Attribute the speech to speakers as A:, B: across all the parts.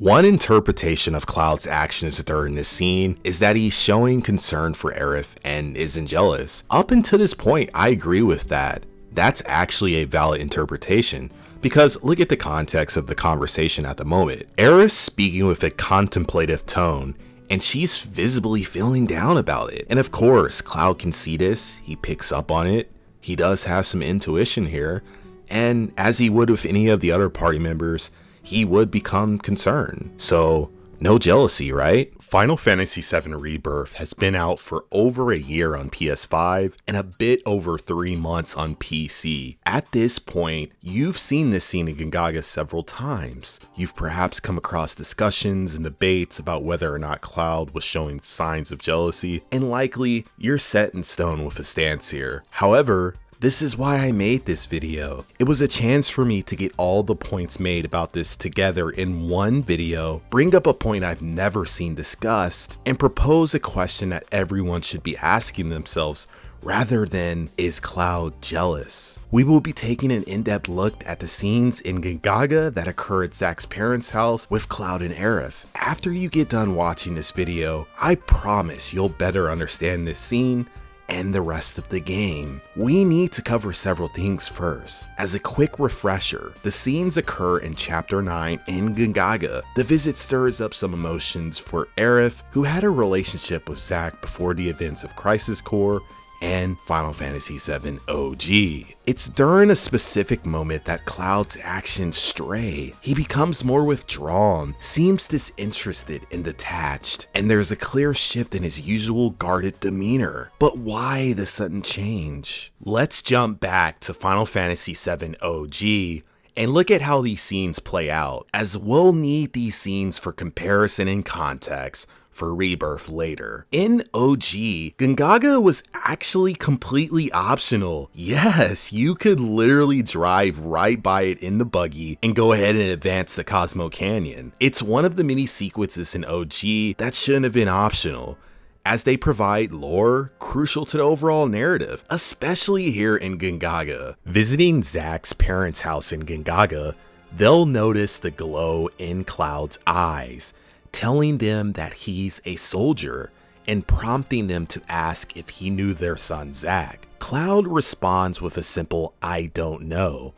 A: One interpretation of Cloud's actions during this scene is that he's showing concern for Aerith and isn't jealous. Up until this point, I agree with that. That's actually a valid interpretation, because look at the context of the conversation at the moment. Aerith's speaking with a contemplative tone, and she's visibly feeling down about it. And of course, Cloud can see this, he picks up on it, he does have some intuition here, and as he would with any of the other party members, he would become concerned. So no jealousy, right? Final Fantasy VII Rebirth has been out for over a year on PS5 and a bit over 3 months on PC. At this point, you've seen this scene in Gongaga several times. You've perhaps come across discussions and debates about whether or not Cloud was showing signs of jealousy, and likely you're set in stone with a stance here. However, this is why I made this video. It was a chance for me to get all the points made about this together in one video, bring up a point I've never seen discussed, and propose a question that everyone should be asking themselves rather than, is Cloud jealous? We will be taking an in-depth look at the scenes in Gongaga that occur at Zack's parents' house with Cloud and Aerith. After you get done watching this video, I promise you'll better understand this scene and the rest of the game. We need to cover several things first. As a quick refresher, the scenes occur in Chapter 9 in Gongaga. The visit stirs up some emotions for Aerith, who had a relationship with Zack before the events of Crisis Core and Final Fantasy VII OG. It's during a specific moment that Cloud's actions stray. He becomes more withdrawn, seems disinterested and detached, and there's a clear shift in his usual guarded demeanor. But why the sudden change? Let's jump back to Final Fantasy VII OG and look at how these scenes play out, as we'll need these scenes for comparison and context for Rebirth later. In OG, Gongaga was actually completely optional. Yes, you could literally drive right by it in the buggy and go ahead and advance the Cosmo Canyon. It's one of the many sequences in OG that shouldn't have been optional, as they provide lore crucial to the overall narrative, especially here in Gongaga. Visiting Zack's parents' house in Gongaga, they'll notice the glow in Cloud's eyes, telling them that he's a soldier and prompting them to ask if he knew their son Zack. Cloud responds with a simple "I don't know."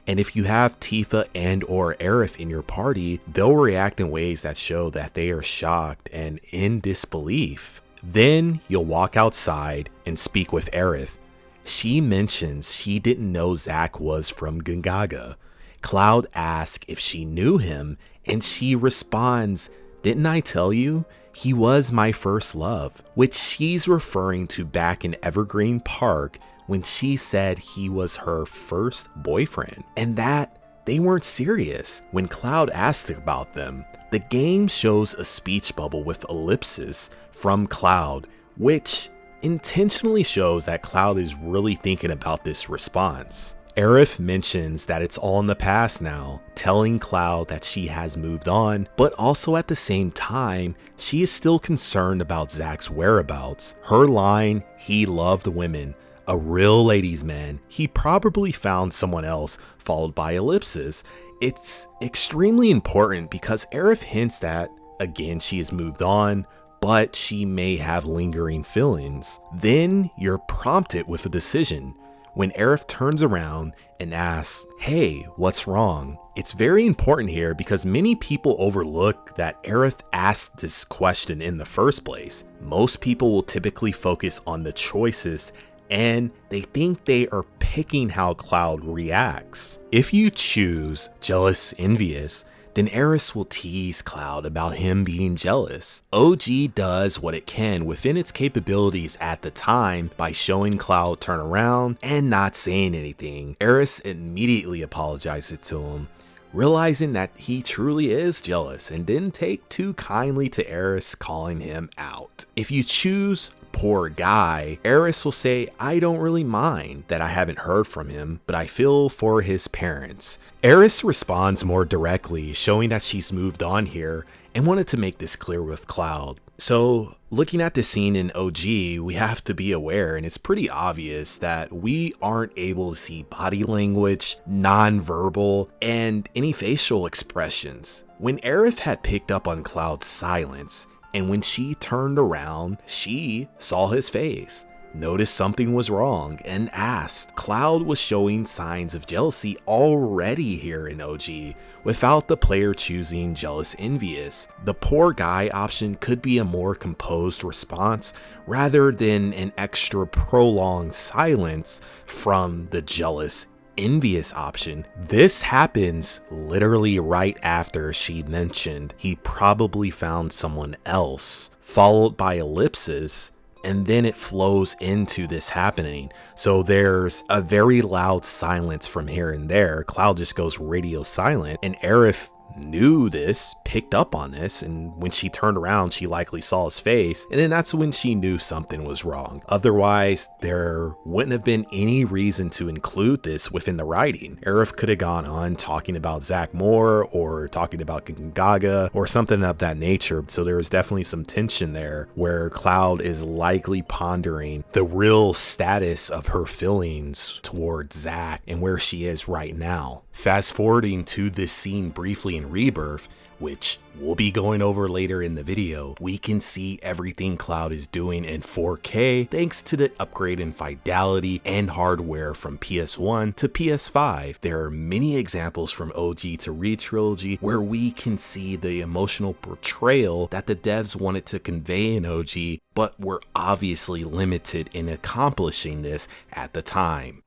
A: And if you have Tifa and or Aerith in your party, they'll react in ways that show that they are shocked and in disbelief. Then you'll walk outside and speak with Aerith. She mentions she didn't know Zack was from Gongaga. Cloud asks if she knew him, and she responds, "Didn't I tell you? He was my first love," which she's referring to back in Evergreen Park when she said he was her first boyfriend, and that they weren't serious. When Cloud asked about them, the game shows a speech bubble with ellipses from Cloud, which intentionally shows that Cloud is really thinking about this response. Aerith mentions that it's all in the past now, telling Cloud that she has moved on, but also at the same time, she is still concerned about Zack's whereabouts. Her line, "He loved women, a real ladies' man. He probably found someone else," followed by ellipses. It's extremely important because Aerith hints that, again, she has moved on, but she may have lingering feelings. Then you're prompted with a decision when Aerith turns around and asks, "Hey, what's wrong?" It's very important here because many people overlook that Aerith asked this question in the first place. Most people will typically focus on the choices and they think they are picking how Cloud reacts. If you choose jealous, envious, then Aerith will tease Cloud about him being jealous. OG does what it can within its capabilities at the time by showing Cloud turn around and not saying anything. Aerith immediately apologizes to him, realizing that he truly is jealous and didn't take too kindly to Aerith calling him out. If you choose poor guy, Aerith will say, "I don't really mind that I haven't heard from him, but I feel for his parents." Aerith responds more directly, showing that she's moved on here and wanted to make this clear with Cloud. So looking at the scene in OG, we have to be aware, and it's pretty obvious that we aren't able to see body language, non-verbal, and any facial expressions. When Aerith had picked up on Cloud's silence, and when she turned around, she saw his face, noticed something was wrong, and asked. Cloud was showing signs of jealousy already here in OG, without the player choosing jealous envious. The poor guy option could be a more composed response rather than an extra prolonged silence from the jealous envious option. This happens literally right after she mentioned he probably found someone else, followed by ellipsis, and then it flows into this happening. So there's a very loud silence from here and there. Cloud just goes radio silent, and Aerith knew this, picked up on this, and when she turned around, she likely saw his face, and then that's when she knew something was wrong. Otherwise, there wouldn't have been any reason to include this within the writing. Aerith could have gone on talking about Zack more, or talking about Gongaga, or something of that nature, so there was definitely some tension there, where Cloud is likely pondering the real status of her feelings towards Zack, and where she is right now. Fast forwarding to this scene briefly in Rebirth, which we'll be going over later in the video, we can see everything Cloud is doing in 4K thanks to the upgrade in fidelity and hardware from PS1 to PS5. There are many examples from OG to Re-Trilogy where we can see the emotional portrayal that the devs wanted to convey in OG, but were obviously limited in accomplishing this at the time.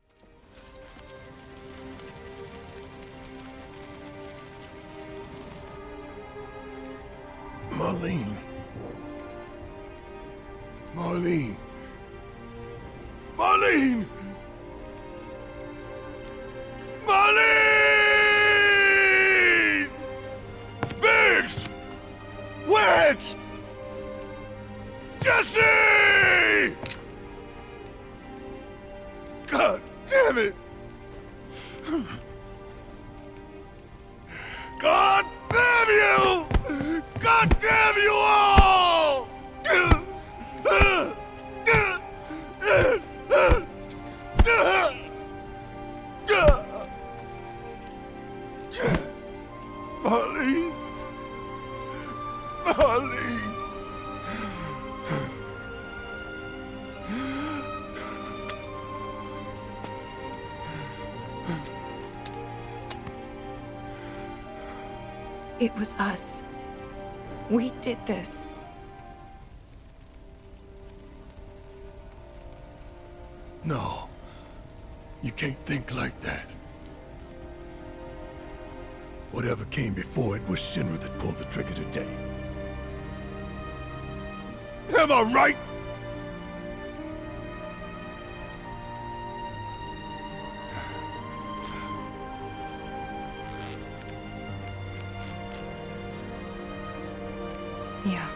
B: Marlene. Marlene. Marlene! Marlene! Biggs! Wedge! Jesse! God damn it! God damn you! God damn you all! Marlene. Marlene.
C: It was us. We did this.
B: No. You can't think like that. Whatever came before it was Shinra that pulled the trigger today. Am I right?
C: Yeah.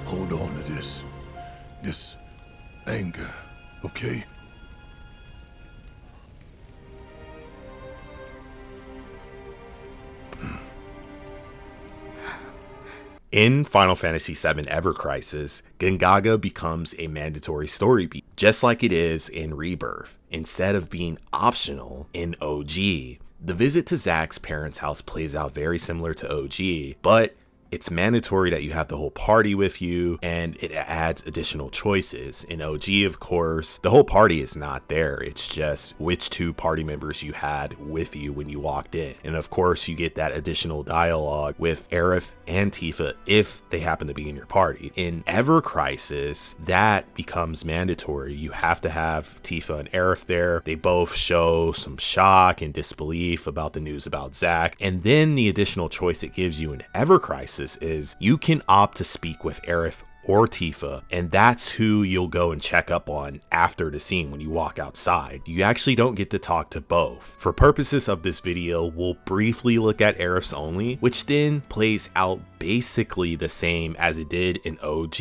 B: Hold on to this anger, okay?
A: In Final Fantasy VII Ever Crisis, Gongaga becomes a mandatory story beat, just like it is in Rebirth, instead of being optional in OG. The visit to Zack's parents' house plays out very similar to OG, but it's mandatory that you have the whole party with you, and it adds additional choices. In OG, of course, the whole party is not there. It's just which two party members you had with you when you walked in. And of course, you get that additional dialogue with Aerith and Tifa if they happen to be in your party. In Ever Crisis, that becomes mandatory. You have to have Tifa and Aerith there. They both show some shock and disbelief about the news about Zack. And then the additional choice it gives you in Ever Crisis is you can opt to speak with Aerith or Tifa, and that's who you'll go and check up on after the scene when you walk outside. You actually don't get to talk to both. For purposes of this video, we'll briefly look at Aerith's only, which then plays out basically the same as it did in OG.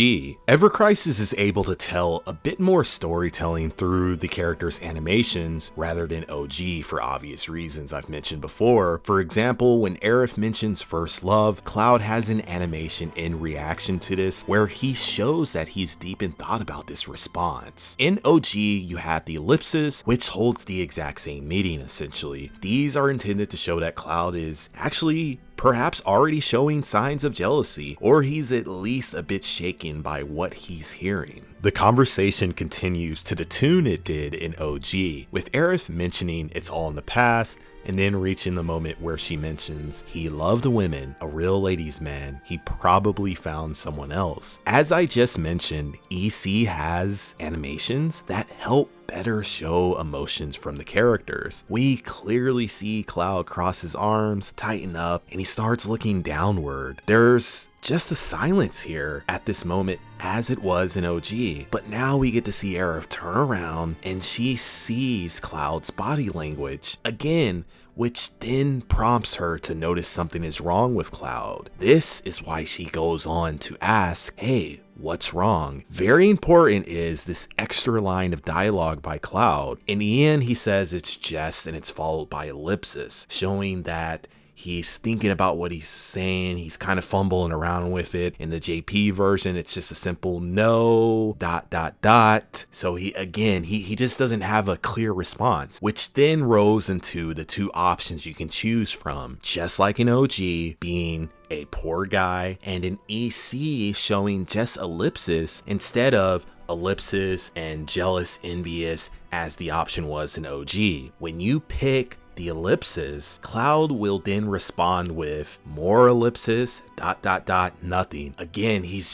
A: Ever Crisis is able to tell a bit more storytelling through the character's animations rather than OG for obvious reasons I've mentioned before. For example, when Aerith mentions first love, Cloud has an animation in reaction to this where he shows that he's deep in thought about this response. In OG, you have the ellipses, which holds the exact same meaning essentially. These are intended to show that Cloud is actually perhaps already showing signs of jealousy, or he's at least a bit shaken by what he's hearing. The conversation continues to the tune it did in OG, with Aerith mentioning it's all in the past, and then reaching the moment where she mentions he loved women, a real ladies man, he probably found someone else. As I just mentioned, EC has animations that help better show emotions from the characters. We clearly see Cloud cross his arms, tighten up, and he starts looking downward. There's just a silence here at this moment as it was in OG, but now we get to see Aerith turn around and she sees Cloud's body language again, which then prompts her to notice something is wrong with Cloud. This is why she goes on to ask, hey, what's wrong? Very important is this extra line of dialogue by Cloud. In the end, he says it's jest and it's followed by ellipsis, showing that he's thinking about what he's saying. He's kind of fumbling around with it. In the JP version, it's just a simple no, ... So he just doesn't have a clear response, which then rolls into the two options you can choose from. Just like in OG, being a poor guy, and an EC showing just ellipsis instead of ellipsis and jealous, envious as the option was in OG. When you pick the ellipses, Cloud will then respond with more ellipses, ... nothing. Again, he's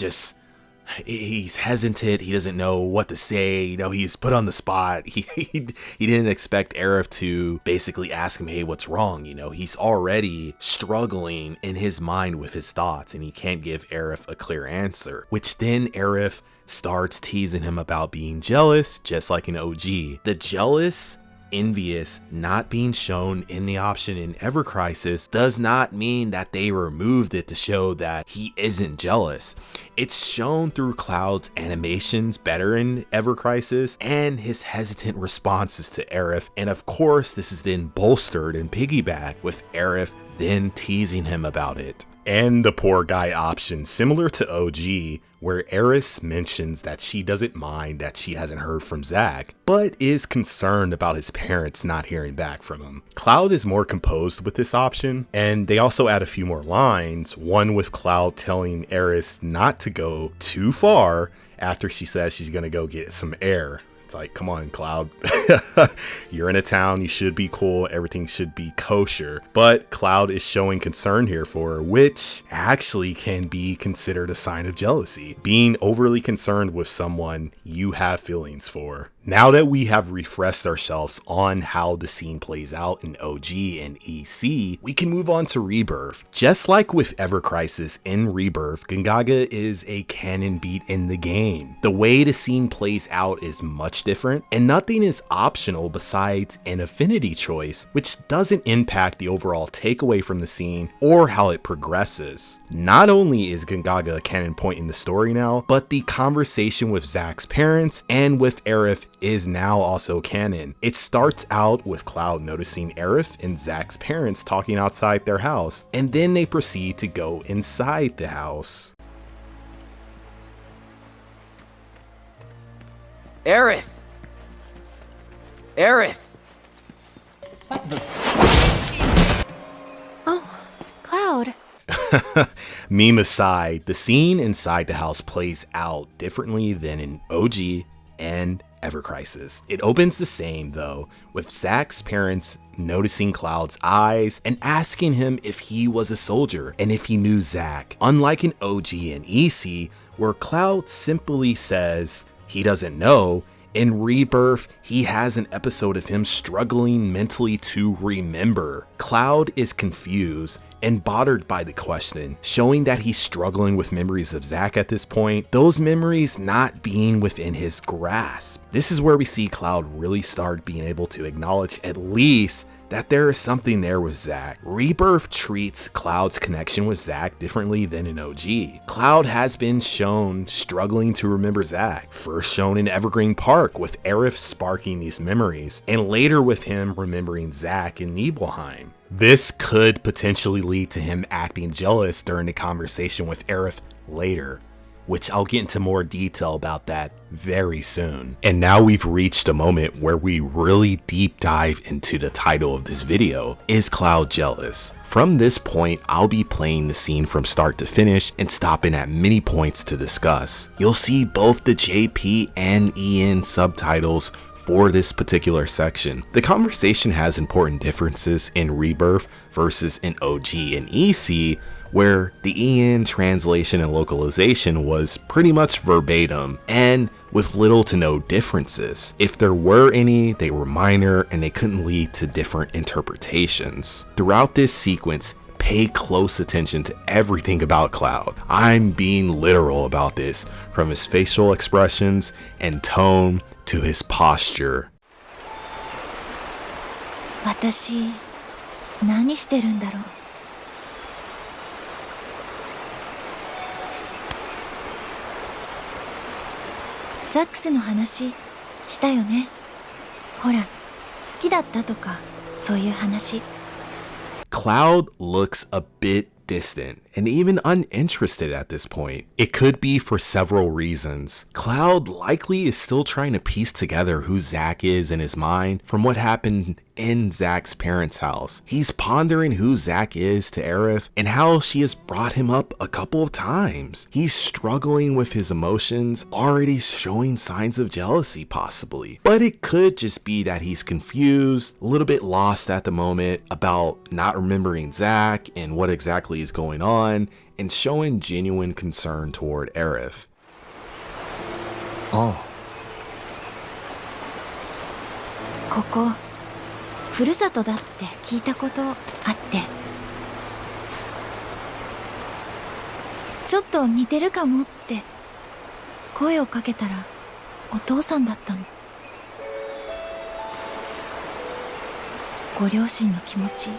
A: hesitant. He doesn't know what to say. You know, he's put on the spot. He didn't expect Aerith to basically ask him, hey, what's wrong? You know, he's already struggling in his mind with his thoughts, and he can't give Aerith a clear answer, which then Aerith starts teasing him about being jealous, just like in OG. The jealous, envious not being shown in the option in Ever Crisis does not mean that they removed it to show that he isn't jealous. It's shown through Cloud's animations better in Ever Crisis and his hesitant responses to Aerith, and of course this is then bolstered and piggybacked with Aerith then teasing him about it. And the poor guy option, similar to OG, where Aerith mentions that she doesn't mind that she hasn't heard from Zack, but is concerned about his parents not hearing back from him. Cloud is more composed with this option, and they also add a few more lines, one with Cloud telling Aerith not to go too far after she says she's gonna go get some air. It's like, come on, Cloud. You're in a town, you should be cool, everything should be kosher. But Cloud is showing concern here for her, which actually can be considered a sign of jealousy. Being overly concerned with someone you have feelings for. Now that we have refreshed ourselves on how the scene plays out in OG and EC, we can move on to Rebirth. Just like with Ever Crisis, in Rebirth, Gongaga is a canon beat in the game. The way the scene plays out is much different, and nothing is optional besides an affinity choice, which doesn't impact the overall takeaway from the scene or how it progresses. Not only is Gongaga a canon point in the story now, but the conversation with Zack's parents and with Aerith is now also canon. It starts out with Cloud noticing Aerith and Zack's parents talking outside their house, and then they proceed to go inside the house.
D: Aerith! Aerith!
C: Oh, Cloud.
A: Meme aside, the scene inside the house plays out differently than in OG and Ever Crisis. It opens the same though, with Zack's parents noticing Cloud's eyes and asking him if he was a soldier and if he knew Zack. Unlike in OG and EC, where Cloud simply says he doesn't know, in Rebirth, he has an episode of him struggling mentally to remember. Cloud is confused and bothered by the question, showing that he's struggling with memories of Zack at this point, those memories not being within his grasp. This is where we see Cloud really start being able to acknowledge at least that there is something there with Zack. Rebirth treats Cloud's connection with Zack differently than in OG. Cloud has been shown struggling to remember Zack, first shown in Evergreen Park with Aerith sparking these memories, and later with him remembering Zack in Nibelheim. This could potentially lead to him acting jealous during the conversation with Aerith later, which I'll get into more detail about that very soon. And now we've reached a moment where we really deep dive into the title of this video. Is Cloud jealous? From this point, I'll be playing the scene from start to finish and stopping at many points to discuss. You'll see both the JP and EN subtitles for this particular section. The conversation has important differences in Rebirth versus in OG and EC, where the EN translation and localization was pretty much verbatim and with little to no differences. If there were any, they were minor and they couldn't lead to different interpretations. Throughout this sequence, pay close attention to everything about Cloud. I'm being literal about this, from his facial expressions and tone to his posture.
D: 私、何してるんだろう。ザックスの話したよね。ほら、好きだったとか、そういう話。
A: Cloud looks a bit distant and even uninterested at this point. It could be for several reasons. Cloud likely is still trying to piece together who Zack is in his mind from what happened in Zack's parents' house. He's pondering who Zack is to Aerith and how she has brought him up a couple of times. He's struggling with his emotions, already showing signs of jealousy possibly. But it could just be that he's confused, a little bit lost at the moment about not remembering Zack and what exactly is going on, and showing genuine concern toward Aerith.
D: Oh. ここ、ふるさとだって聞いたことあって。ちょっと似てるかもって声をかけたらお父さんだったの。ご両親の気持ち、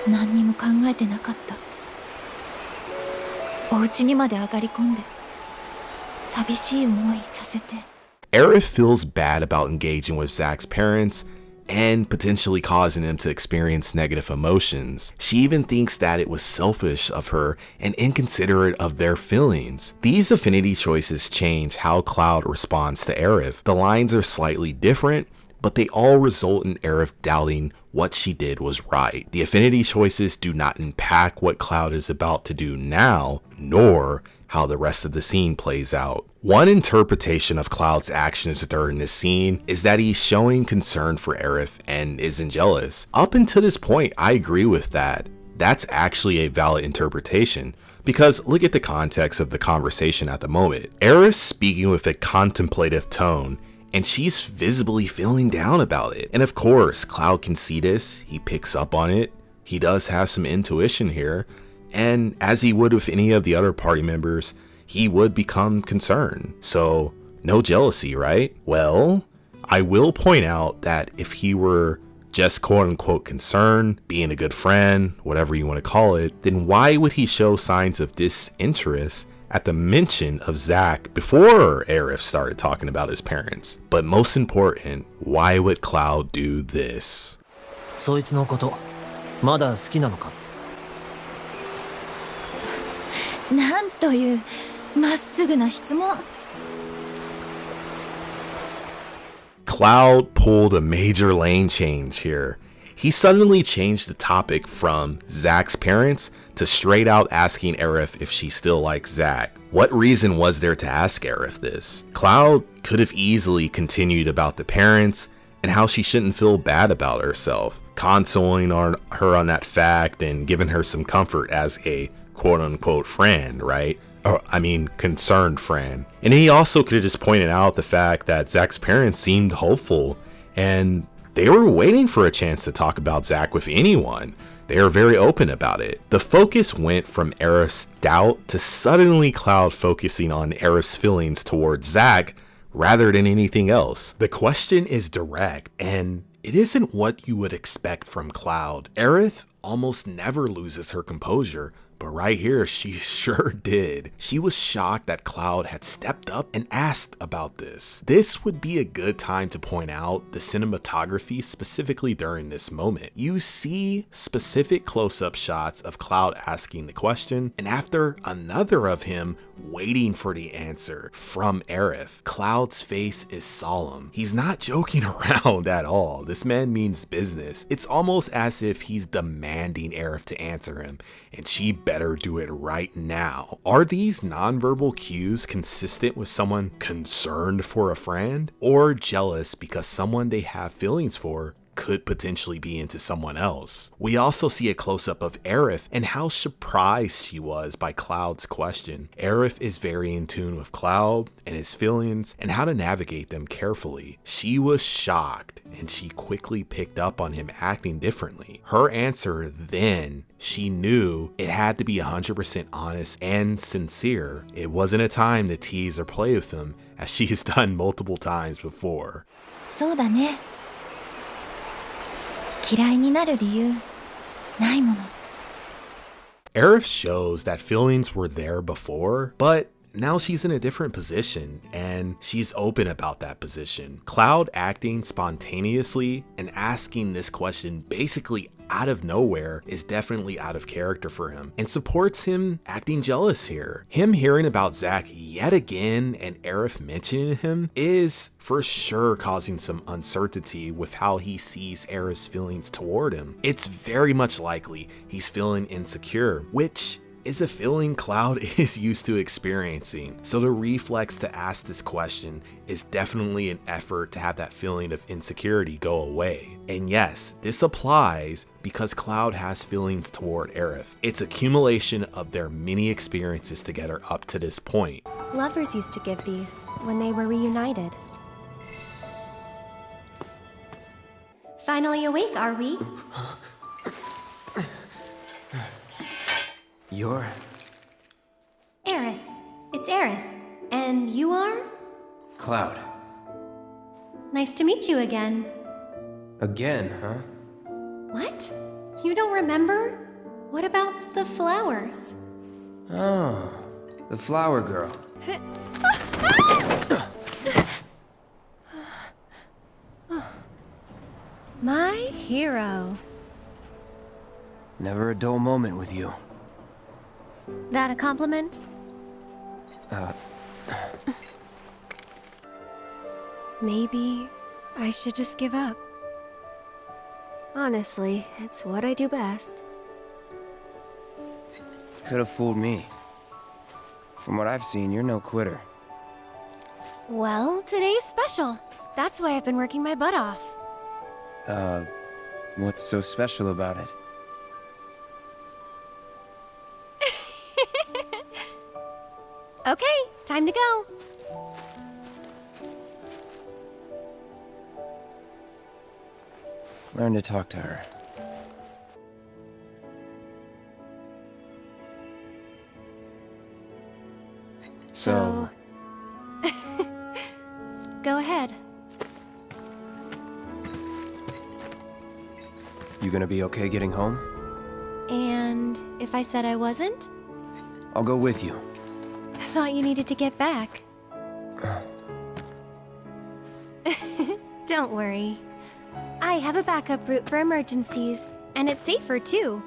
D: 何にも考えてなかった。お家にまで上がり込んで寂しい思いさせて。
A: Aerith feels bad about engaging with Zack's parents and potentially causing them to experience negative emotions. She even thinks that it was selfish of her and inconsiderate of their feelings. These affinity choices change how Cloud responds to Aerith. The lines are slightly different, but they all result in Aerith doubting what she did was right. The affinity choices do not impact what Cloud is about to do now, nor how the rest of the scene plays out. One interpretation of Cloud's actions during this scene is that he's showing concern for Aerith and isn't jealous. Up until this point, I agree with that. That's actually a valid interpretation, because look at the context of the conversation at the moment. Aerith's speaking with a contemplative tone, and she's visibly feeling down about it. And of course, Cloud can see this, he picks up on it, he does have some intuition here, and as he would with any of the other party members, he would become concerned. So, no jealousy, right? Well, I will point out that if he were just quote-unquote concerned, being a good friend, whatever you want to call it, then why would he show signs of disinterest at the mention of Zack before Aerith started talking about his parents? But most important, why would Cloud do this?
E: そいつのこと、まだ好きなのか?
D: なんというまっすぐな質問。
A: Cloud pulled a major lane change here. He suddenly changed the topic from Zack's parents to straight out asking Aerith if she still likes Zack. What reason was there to ask Aerith this? Cloud could have easily continued about the parents and how she shouldn't feel bad about herself, consoling her on that fact and giving her some comfort as a quote-unquote friend, right? Or, I mean, concerned friend. And he also could have just pointed out the fact that Zack's parents seemed hopeful and they were waiting for a chance to talk about Zack with anyone. They were very open about it. The focus went from Aerith's doubt to suddenly Cloud focusing on Aerith's feelings towards Zack rather than anything else. The question is direct, and It isn't what you would expect from Cloud. Aerith almost never loses her composure, but right here, she sure did. She was shocked that Cloud had stepped up and asked about this. This would be a good time to point out the cinematography specifically during this moment. You see specific close-up shots of Cloud asking the question, and after another of him waiting for the answer from Aerith. Cloud's face is solemn. He's not joking around at all. This man means business. It's almost as if he's demanding Aerith to answer him, and she better do it right now. Are these nonverbal cues consistent with someone concerned for a friend, or jealous because someone they have feelings for could potentially be into someone else? We also see a close-up of Aerith and how surprised she was by Cloud's question. Aerith is very in tune with Cloud and his feelings and how to navigate them carefully. She was shocked and she quickly picked up on him acting differently. Her answer then, she knew it had to be 100% honest and sincere. It wasn't a time to tease or play with him, as she has done multiple times before.
D: そうだね。嫌いになる理由ないもの。
A: Aerith shows that feelings were there before, but now she's in a different position and she's open about that position. Cloud acting spontaneously and asking this question basically out of nowhere is definitely out of character for him and supports him acting jealous here. Him hearing about Zack yet again and Aerith mentioning him is for sure causing some uncertainty with how he sees Aerith's feelings toward him. It's very much likely he's feeling insecure, which is a feeling Cloud is used to experiencing. So the reflex to ask this question is definitely an effort to have that feeling of insecurity go away. And yes, this applies because Cloud has feelings toward Aerith. It's accumulation of their many experiences together up to this point.
F: Lovers used to give these when they were reunited. Finally awake, are we?
G: You're...
F: Aerith. It's Aerith. And you are?
G: Cloud.
F: Nice to meet you again.
G: Again, huh?
F: What? You don't remember? What about the flowers?
G: Oh, the flower girl.
F: My hero.
G: Never a dull moment with you.
F: That a compliment? Maybe I should just give up. Honestly, it's what I do best.
G: Could have fooled me. From what I've seen, you're no quitter.
F: Well, today's special. That's why I've been working my butt off.
G: What's so special about it?
F: Okay, time to go.
G: Learn to talk to her. So...
F: Go ahead.
G: You gonna be okay getting home?
F: And if I said I wasn't?
G: I'll go with you.
F: Thought you needed to get back. Don't worry. I have a backup route for emergencies, and it's safer too.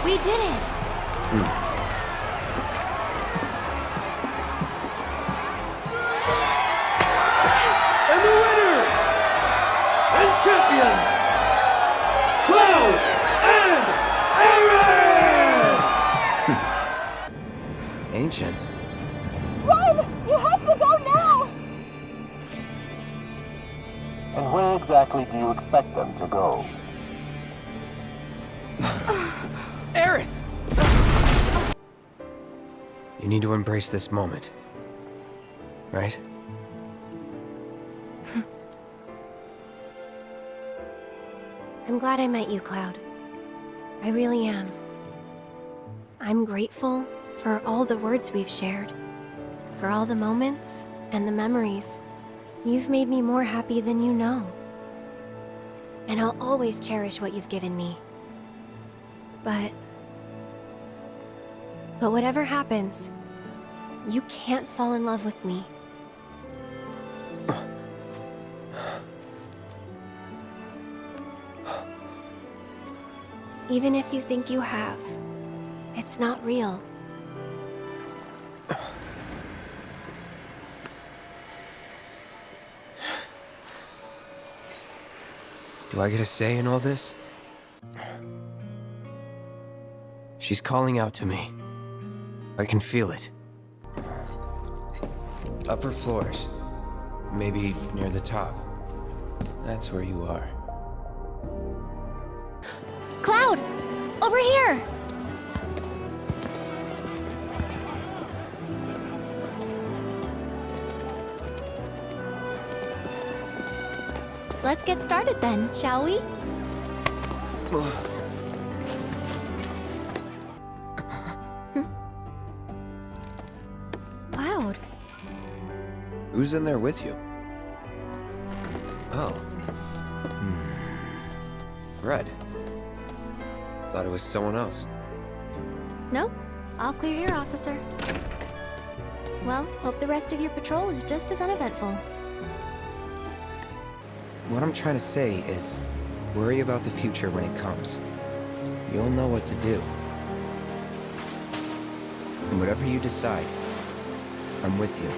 F: We did it!
H: And the winners and champions, Cloud and Aerith!
G: Ancient.
I: Run! You have to go now!
J: And where exactly do you expect them to go?
G: Aerith! You need to embrace this moment. Right?
F: I'm glad I met you, Cloud. I really am. I'm grateful for all the words we've shared, for all the moments and the memories. You've made me more happy than you know. And I'll always cherish what you've given me. But whatever happens, you can't fall in love with me. Even if you think you have, it's not real.
G: Do I get a say in all this? She's calling out to me. I can feel it. Upper floors. Maybe near the top. That's where you are.
F: Cloud! Over here! Let's get started then, shall we? Cloud.
G: Who's in there with you? Oh. Red. Thought it was someone else.
F: Nope. All clear here, officer. Well, hope the rest of your patrol is just as uneventful.
G: What I'm trying to say is, worry about the future when it comes. You'll know what to do. And whatever you decide, I'm with you.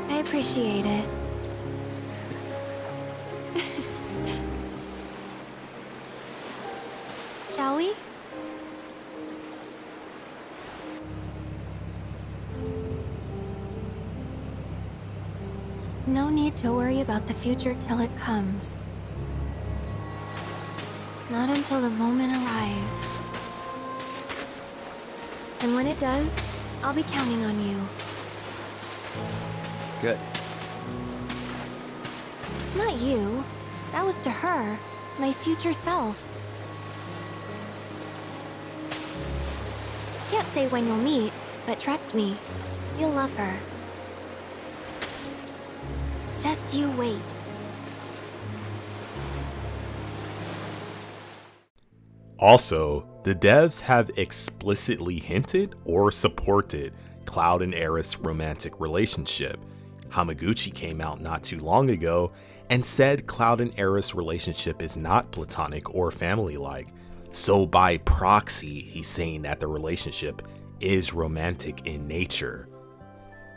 F: I appreciate it. Shall we? No need to worry about the future till it comes. Not until the moment arrives. And when it does, I'll be counting on you.
G: Good.
F: Not you. That was to her, my future self. Can't say when you'll meet, but trust me, you'll love her. Just you wait.
A: Also, the devs have explicitly hinted or supported Cloud and Aerith's romantic relationship. Hamaguchi came out not too long ago and said Cloud and Aerith's relationship is not platonic or family-like. So by proxy, he's saying that the relationship is romantic in nature.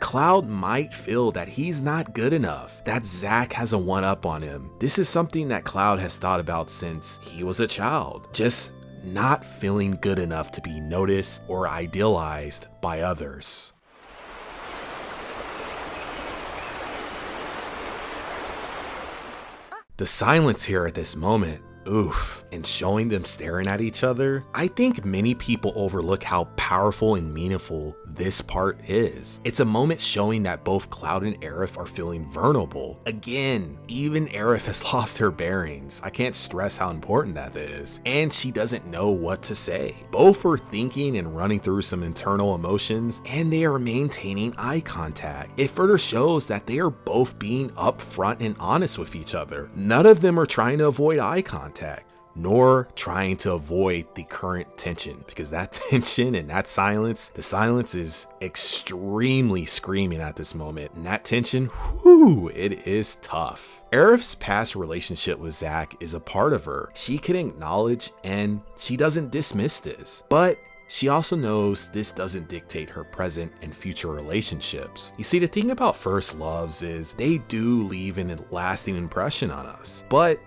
A: Cloud might feel that he's not good enough, that Zack has a one-up on him. This is something that Cloud has thought about since he was a child, just not feeling good enough to be noticed or idealized by others. The silence here at this moment, oof, and showing them staring at each other, I think many people overlook how powerful and meaningful this part is. It's a moment showing that both Cloud and Aerith are feeling vulnerable. Again, even Aerith has lost her bearings. I can't stress how important that is. And she doesn't know what to say. Both are thinking and running through some internal emotions, and they are maintaining eye contact. It further shows that they are both being upfront and honest with each other. None of them are trying to avoid eye contact, nor trying to avoid the current tension, because that tension and that silence, the silence is extremely screaming at this moment, and that tension, whew, it is tough. Aerith's past relationship with Zack is a part of her. She can acknowledge and she doesn't dismiss this, but she also knows this doesn't dictate her present and future relationships. You see, the thing about first loves is they do leave an lasting impression on us, but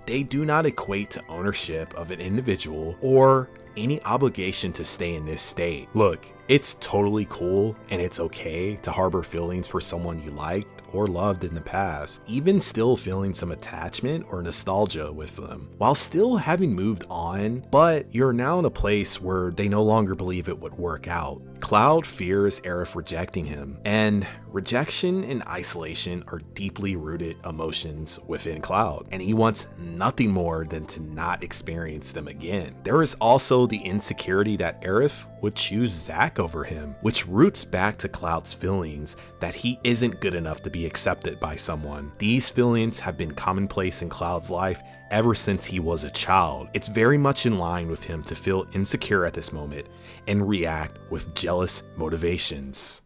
A: they do not equate to ownership of an individual or any obligation to stay in this state. Look, It's totally cool and it's okay to harbor feelings for someone you liked or loved in the past, even still feeling some attachment or nostalgia with them, while still having moved on, but you're now in a place where they no longer believe it would work out. Cloud fears Aerith rejecting him, and rejection and isolation are deeply rooted emotions within Cloud, and he wants nothing more than to not experience them again. There is also the insecurity that Aerith would choose Zack over him, which roots back to Cloud's feelings that he isn't good enough to be accepted by someone. These feelings have been commonplace in Cloud's life ever since he was a child. It's very much in line with him to feel insecure at this moment and react with jealous motivations.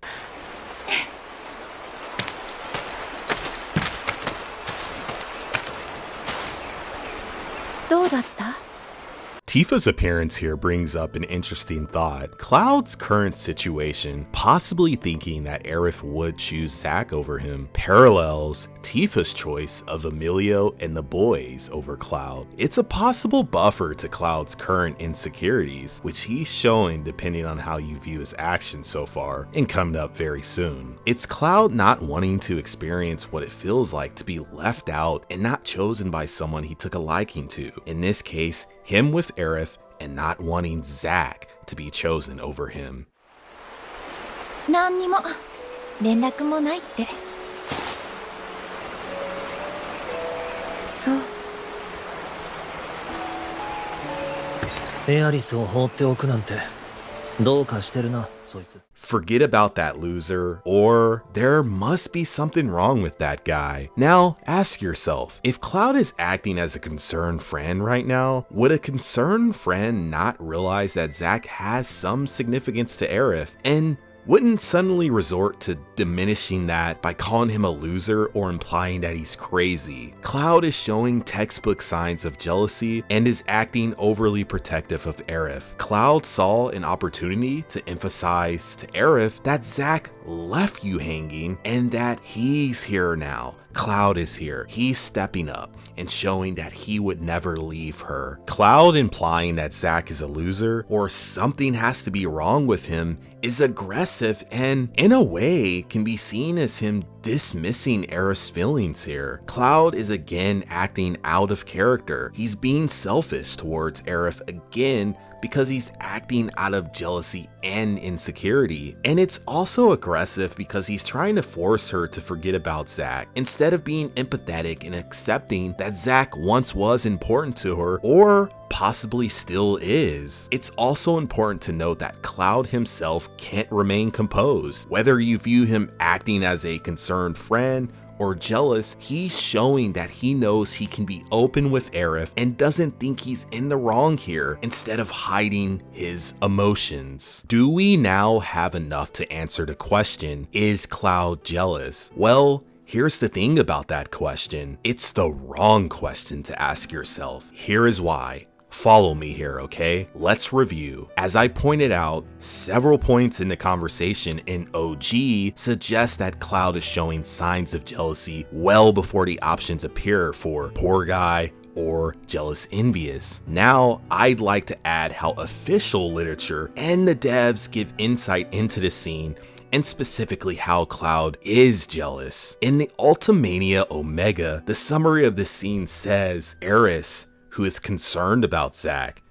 A: Tifa's appearance here brings up an interesting thought. Cloud's current situation, possibly thinking that Aerith would choose Zack over him, parallels Tifa's choice of Emilio and the boys over Cloud. It's a possible buffer to Cloud's current insecurities, which he's showing depending on how you view his actions so far, and coming up very soon. It's Cloud not wanting to experience what it feels like to be left out and not chosen by someone he took a liking to. In this case, him with Aerith, and not wanting Zack to be chosen over him.
D: 何にも連絡もないって。
F: そう。
E: エアリスを放っておくなんてどうかしてるな、そいつ。
A: Forget about that loser, or there must be something wrong with that guy. Now, ask yourself, if Cloud is acting as a concerned friend right now, would a concerned friend not realize that Zack has some significance to Aerith, and wouldn't suddenly resort to diminishing that by calling him a loser or implying that he's crazy? Cloud is showing textbook signs of jealousy and is acting overly protective of Aerith. Cloud saw an opportunity to emphasize to Aerith that Zack left you hanging and that he's here now. Cloud is here. He's stepping up and showing that he would never leave her. Cloud implying that Zack is a loser or something has to be wrong with him is aggressive and, in a way, can be seen as him dismissing Aerith's feelings here. Cloud is again acting out of character. He's being selfish towards Aerith again because he's acting out of jealousy and insecurity. And it's also aggressive because he's trying to force her to forget about Zack instead of being empathetic and accepting that Zack once was important to her or possibly still is. It's also important to note that Cloud himself can't remain composed. Whether you view him acting as a concerned friend or jealous, he's showing that he knows he can be open with Aerith and doesn't think he's in the wrong here instead of hiding his emotions. Do we now have enough to answer the question, is Cloud jealous? Well, here's the thing about that question. It's the wrong question to ask yourself. Here is why. Follow me here, okay? Let's review. As I pointed out, several points in the conversation in OG suggest that Cloud is showing signs of jealousy well before the options appear for poor guy or jealous envious. Now, I'd like to add how official literature and the devs give insight into the scene and specifically how Cloud is jealous. In the Ultimania Omega, the summary of the scene says, Aerith, who is concerned about Zack,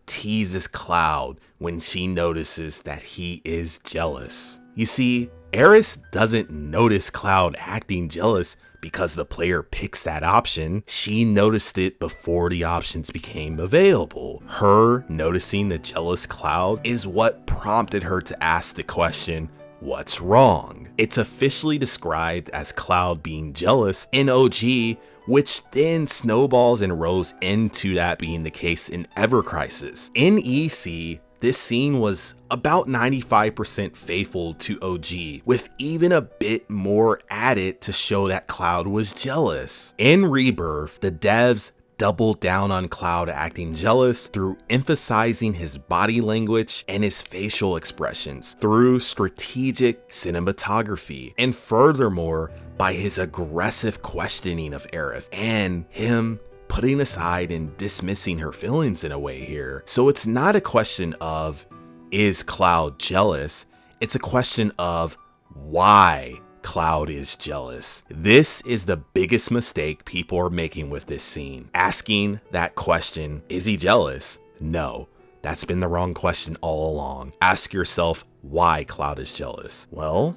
A: teases Cloud when she notices that he is jealous. You see, Aerith doesn't notice Cloud acting jealous because the player picks that option. She noticed it before the options became available. Her noticing the jealous Cloud is what prompted her to ask the question, what's wrong? It's officially described as Cloud being jealous in OG, which then snowballs and rolls into that being the case in Ever Crisis. In EC, this scene was about 95% faithful to OG, with even a bit more added to show that Cloud was jealous. In Rebirth, the devs doubled down on Cloud acting jealous through emphasizing his body language and his facial expressions through strategic cinematography, and furthermore by his aggressive questioning of Aerith and him putting aside and dismissing her feelings in a way here. So it's not a question of, is Cloud jealous? It's a question of why Cloud is jealous. This is the biggest mistake people are making with this scene. Asking that question, is he jealous? No, that's been the wrong question all along. Ask yourself why Cloud is jealous. Well,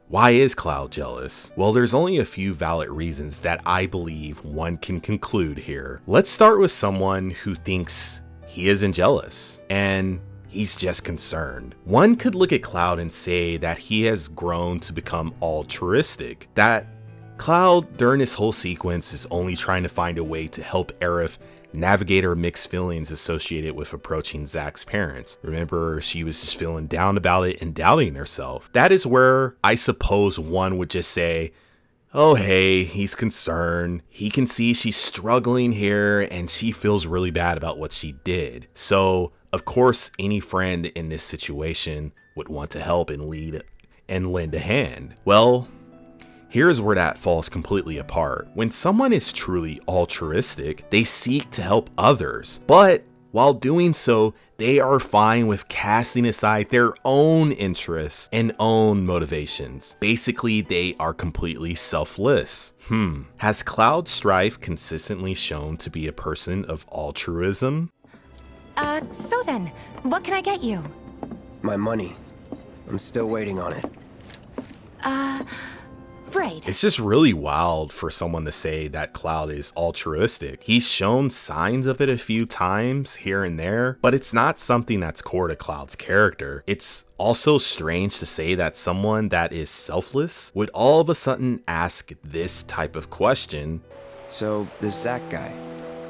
A: why is Cloud jealous? Well, there's only a few valid reasons that I believe one can conclude here. Let's start with someone who thinks he isn't jealous and he's just concerned. One could look at Cloud and say that he has grown to become altruistic, that Cloud during this whole sequence is only trying to find a way to help Aerith navigate her mixed feelings associated with approaching Zack's parents. Remember, she was just feeling down about it and doubting herself. That is where I suppose one would just say, oh hey, he's concerned. He can see she's struggling here and she feels really bad about what she did. So of course, any friend in this situation would want to help and lend a hand. Well, here's where that falls completely apart. When someone is truly altruistic, they seek to help others, but while doing so, they are fine with casting aside their own interests and own motivations. Basically, they are completely selfless. Has Cloud Strife consistently shown to be a person of altruism?
C: So then, what can I get you?
G: My money. I'm still waiting on it.
C: Right.
A: It's just really wild for someone to say that Cloud is altruistic. He's shown signs of it a few times here and there, but it's not something that's core to Cloud's character. It's also strange to say that someone that is selfless would all of a sudden ask this type of question.
G: So, this Zack guy,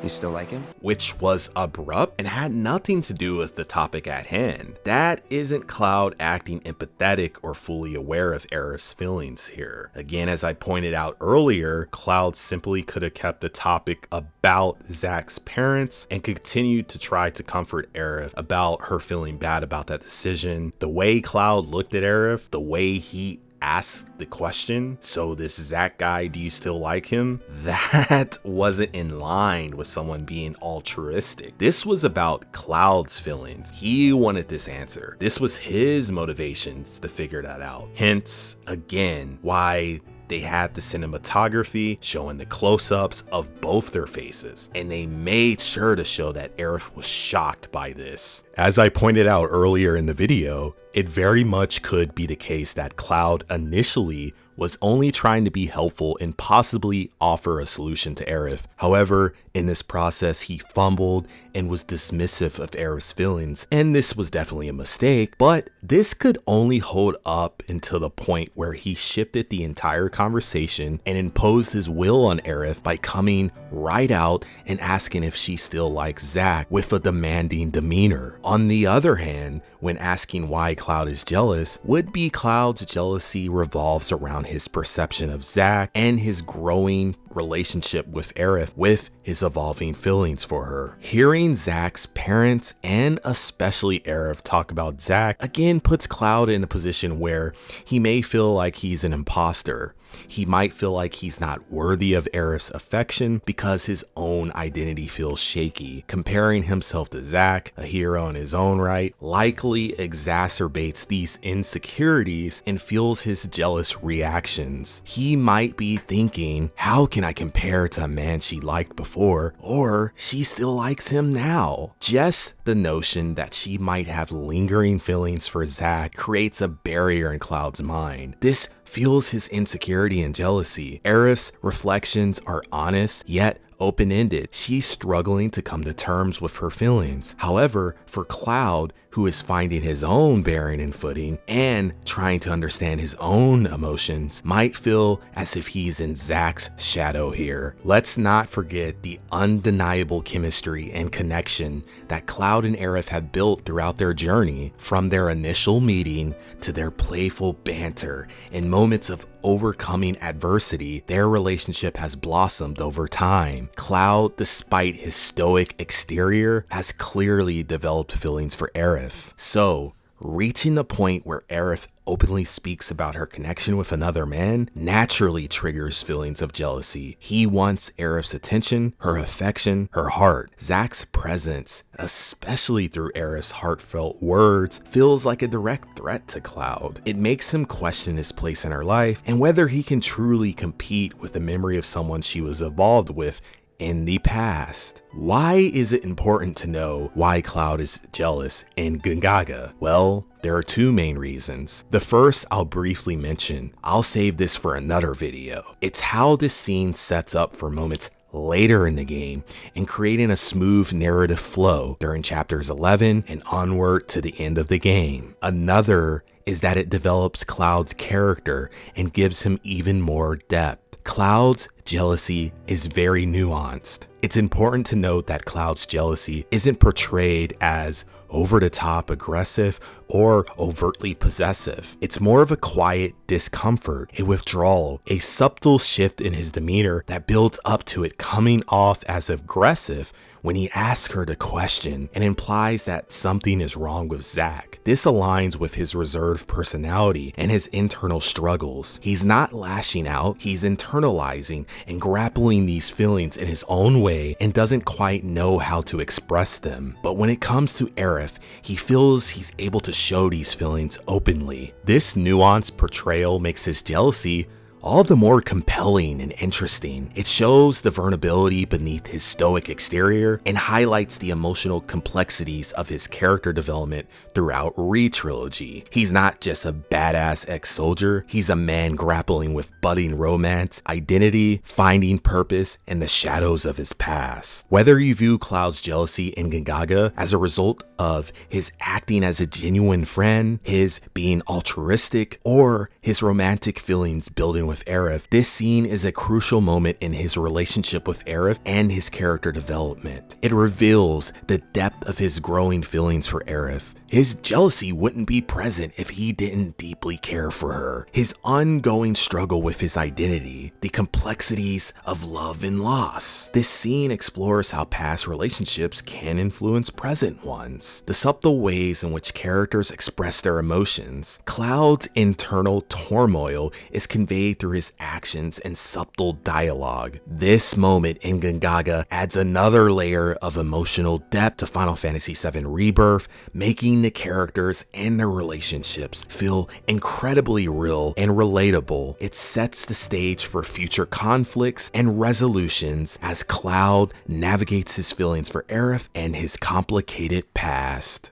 G: you still like him?
A: Which was abrupt and had nothing to do with the topic at hand. That isn't Cloud acting empathetic or fully aware of Aerith's feelings here. Again, as I pointed out earlier, Cloud simply could have kept the topic about Zack's parents and continued to try to comfort Aerith about her feeling bad about that decision. The way Cloud looked at Aerith, the way he asked the question, so this Zack guy, do you still like him? That wasn't in line with someone being altruistic. This was about Cloud's feelings. He wanted this answer. This was his motivations to figure that out. Hence, again, why they had the cinematography showing the close-ups of both their faces, and they made sure to show that Aerith was shocked by this. As I pointed out earlier in the video, it very much could be the case that Cloud initially was only trying to be helpful and possibly offer a solution to Aerith. However, in this process, he fumbled and was dismissive of Aerith's feelings, and this was definitely a mistake, but this could only hold up until the point where he shifted the entire conversation and imposed his will on Aerith by coming right out and asking if she still likes Zack with a demanding demeanor. On the other hand, when asking why Cloud is jealous, would-be Cloud's jealousy revolves around his perception of Zack and his growing relationship with Aerith, with his evolving feelings for her. Hearing Zack's parents and especially Aerith talk about Zack again puts Cloud in a position where he may feel like he's an imposter. He might feel like he's not worthy of Aerith's affection because his own identity feels shaky. Comparing himself to Zack, a hero in his own right, likely exacerbates these insecurities and fuels his jealous reactions. He might be thinking, how can I compare to a man she liked before, or she still likes him now? Just the notion that she might have lingering feelings for Zack creates a barrier in Cloud's mind. This fuels his insecurity and jealousy. Aerith's reflections are honest, yet open-ended. She's struggling to come to terms with her feelings. However, for Cloud, who is finding his own bearing and footing and trying to understand his own emotions, might feel as if he's in Zack's shadow here. Let's not forget the undeniable chemistry and connection that Cloud and Aerith have built throughout their journey, from their initial meeting to their playful banter and moments of overcoming adversity. Their relationship has blossomed over time. Cloud, despite his stoic exterior, has clearly developed feelings for Aerith. So, Reaching the point where Aerith openly speaks about her connection with another man naturally triggers feelings of jealousy. He wants Aerith's attention, her affection, her heart. Zack's presence, especially through Aerith's heartfelt words, feels like a direct threat to Cloud. It makes him question his place in her life and whether he can truly compete with the memory of someone she was involved with in the past. Why is it important to know why Cloud is jealous in Gongaga? Well, there are two main reasons. The first I'll briefly mention. I'll save this for another video. It's how this scene sets up for moments later in the game and creating a smooth narrative flow during chapters 11 and onward to the end of the game. Another is that it develops Cloud's character and gives him even more depth. Cloud's jealousy is very nuanced. It's important to note that Cloud's jealousy isn't portrayed as over-the-top aggressive or overtly possessive. It's more of a quiet discomfort, a withdrawal, a subtle shift in his demeanor that builds up to it coming off as aggressive when he asks her the question and implies that something is wrong with Zack. This aligns with his reserved personality and his internal struggles. He's not lashing out, he's internalizing and grappling these feelings in his own way and doesn't quite know how to express them. But when it comes to Aerith, he feels he's able to show these feelings openly. This nuanced portrayal makes his jealousy all the more compelling and interesting. It shows the vulnerability beneath his stoic exterior and highlights the emotional complexities of his character development throughout Re-Trilogy. He's not just a badass ex-soldier, he's a man grappling with budding romance, identity, finding purpose, and the shadows of his past. Whether you view Cloud's jealousy in Gongaga as a result of his acting as a genuine friend, his being altruistic, or his romantic feelings building with Aerith, this scene is a crucial moment in his relationship with Aerith and his character development. It reveals the depth of his growing feelings for Aerith. His jealousy wouldn't be present if he didn't deeply care for her. His ongoing struggle with his identity, the complexities of love and loss. This scene explores how past relationships can influence present ones, the subtle ways in which characters express their emotions. Cloud's internal turmoil is conveyed through his actions and subtle dialogue. This moment in Gongaga adds another layer of emotional depth to Final Fantasy VII Rebirth, making the characters and their relationships feel incredibly real and relatable. It sets the stage for future conflicts and resolutions as Cloud navigates his feelings for Aerith and his complicated past.